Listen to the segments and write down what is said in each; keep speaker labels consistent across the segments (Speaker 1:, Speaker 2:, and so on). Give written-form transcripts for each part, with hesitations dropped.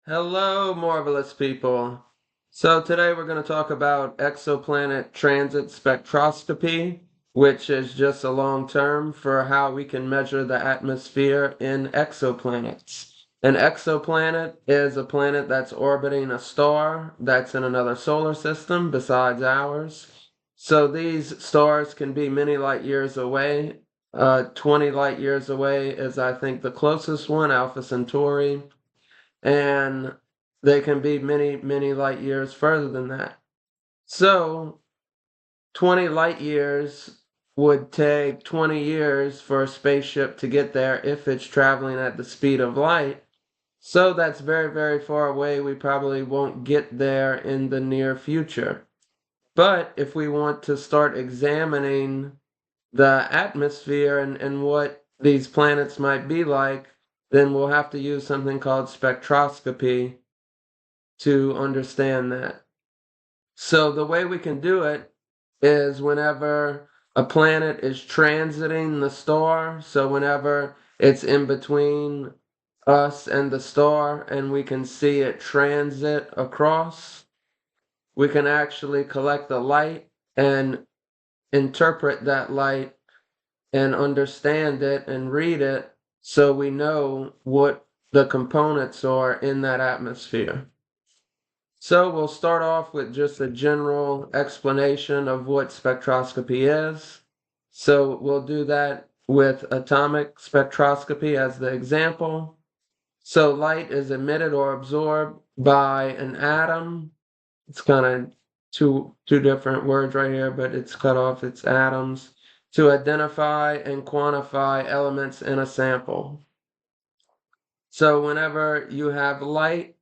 Speaker 1: Hello, marvelous people. So today we're going to talk about exoplanet transit spectroscopy, which is just a long term for how we can measure the atmosphere in exoplanets. An exoplanet is a planet that's orbiting a star that's in another solar system besides ours. So these stars can be many light years away. 20 light years away is, I think, the closest one, Alpha Centauri, and they can be many, many light years further than that. So 20 light years would take 20 years for a spaceship to get there if it's traveling at the speed of light. So that's very, very far away. We probably won't get there in the near future. But if we want to start examining the atmosphere and what these planets might be like, then we'll have to use something called spectroscopy to understand that. So the way we can do it is whenever a planet is transiting the star, so whenever it's in between us and the star and we can see it transit across, we can actually collect the light and interpret that light and understand it and read it so we know what the components are in that atmosphere. So we'll start off with just a general explanation of what spectroscopy is. So we'll do that with atomic spectroscopy as the example. So light is emitted or absorbed by an atom. It's kind of two different words right here, but it's cut off. It's atoms to identify and quantify elements in a sample. So whenever you have light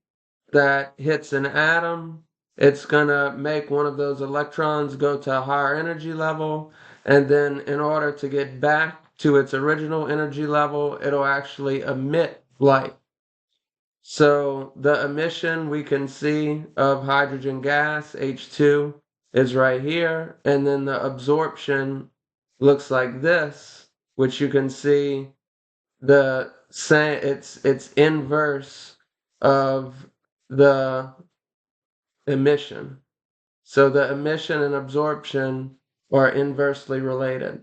Speaker 1: that hits an atom, it's going to make one of those electrons go to a higher energy level. And then in order to get back to its original energy level, it'll actually emit light. So the emission we can see of hydrogen gas, H2, is right here. And then the absorption looks like this, which you can see the same, it's inverse of the emission. So the emission and absorption are inversely related.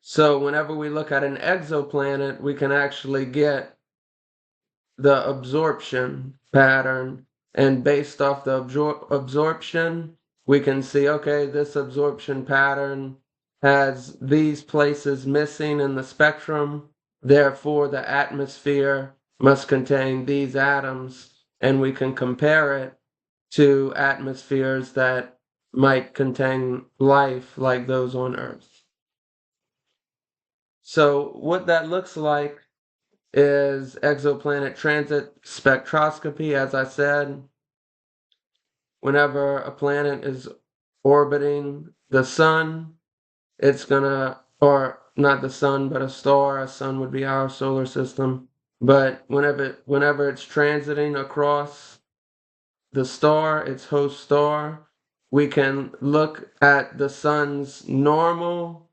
Speaker 1: So whenever we look at an exoplanet, we can actually get the absorption pattern, and based off the absorption, we can see, okay, this absorption pattern has these places missing in the spectrum, therefore the atmosphere must contain these atoms, and we can compare it to atmospheres that might contain life like those on Earth. So what that looks like is exoplanet transit spectroscopy. As I said, whenever a planet is orbiting the sun, it's gonna, or not the sun, but a star. A sun would be our solar system. But whenever it's transiting across the star, its host star, we can look at the sun's normal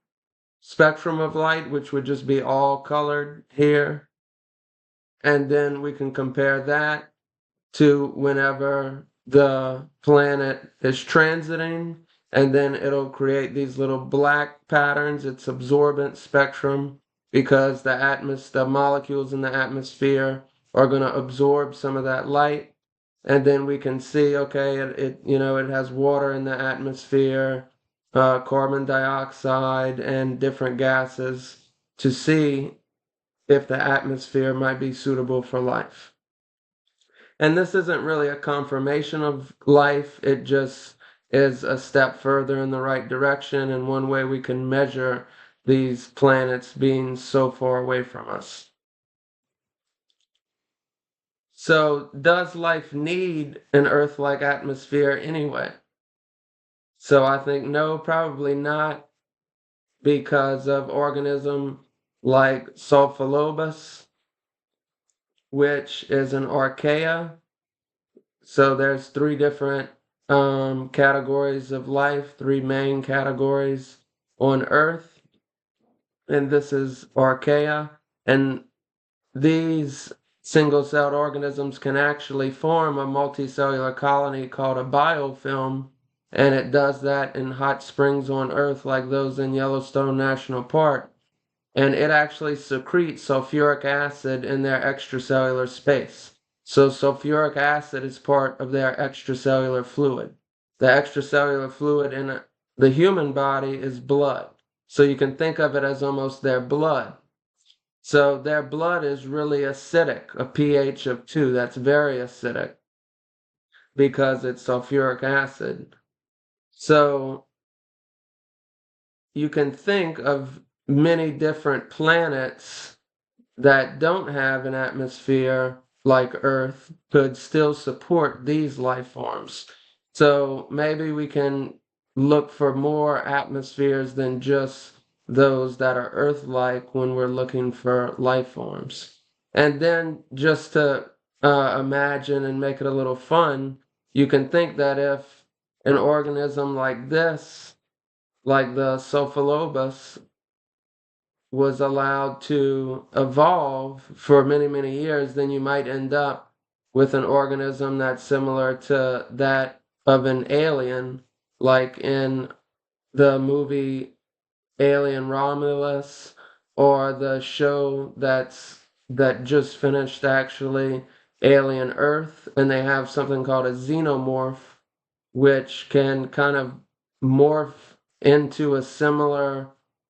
Speaker 1: spectrum of light, which would just be all colored here. And then we can compare that to whenever the planet is transiting, and then it'll create these little black patterns. It's absorbent spectrum because the molecules in the atmosphere are going to absorb some of that light. And then we can see, okay, it has water in the atmosphere, carbon dioxide, and different gases to see if the atmosphere might be suitable for life. And this isn't really a confirmation of life, it just is a step further in the right direction, and one way we can measure these planets being so far away from us. So, does life need an Earth-like atmosphere anyway? So I think no, probably not, because of organism like Sulfolobus, which is an archaea. So there's three different categories of life, three main categories on Earth, and this is archaea. And these single-celled organisms can actually form a multicellular colony called a biofilm, and it does that in hot springs on Earth like those in Yellowstone National Park, and it actually secretes sulfuric acid in their extracellular space. So sulfuric acid is part of their extracellular fluid. The extracellular fluid in the human body is blood. So you can think of it as almost their blood. So their blood is really acidic, a pH of 2. That's very acidic because it's sulfuric acid. So you can think of many different planets that don't have an atmosphere like Earth could still support these life forms. So maybe we can look for more atmospheres than just those that are Earth-like when we're looking for life forms. And then just to imagine and make it a little fun, you can think that if an organism like this, like the Cephalobus, was allowed to evolve for many, many years, then you might end up with an organism that's similar to that of an alien, like in the movie Alien Romulus, or the show that just finished actually, Alien Earth, and they have something called a xenomorph, which can kind of morph into a similar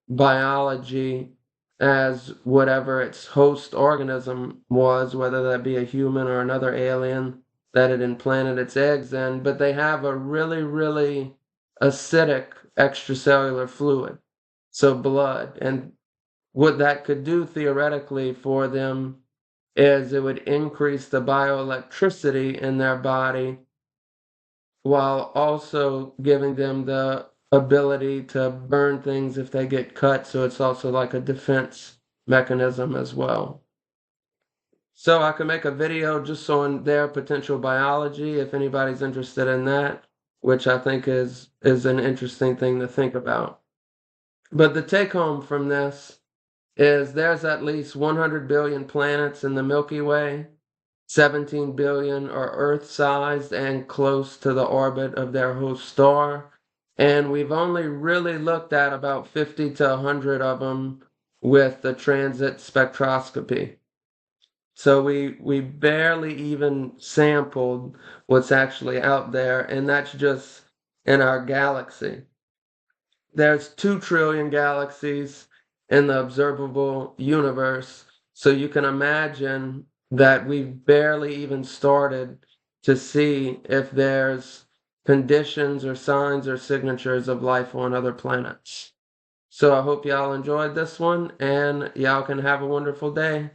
Speaker 1: biology as whatever its host organism was, whether that be a human or another alien that it implanted its eggs in, but they have a really, really acidic extracellular fluid, so blood. And what that could do theoretically for them is it would increase the bioelectricity in their body while also giving them the ability to burn things if they get cut, so it's also like a defense mechanism as well. So I can make a video just on their potential biology if anybody's interested in that, which I think is an interesting thing to think about. But the take home from this is there's at least 100 billion planets in the Milky Way. 17 billion are Earth-sized and close to the orbit of their host star. And we've only really looked at about 50 to 100 of them with the transit spectroscopy. So we barely even sampled what's actually out there, and that's just in our galaxy. There's 2 trillion galaxies in the observable universe, so you can imagine that we've barely even started to see if there's conditions or signs or signatures of life on other planets. So I hope y'all enjoyed this one, and y'all can have a wonderful day.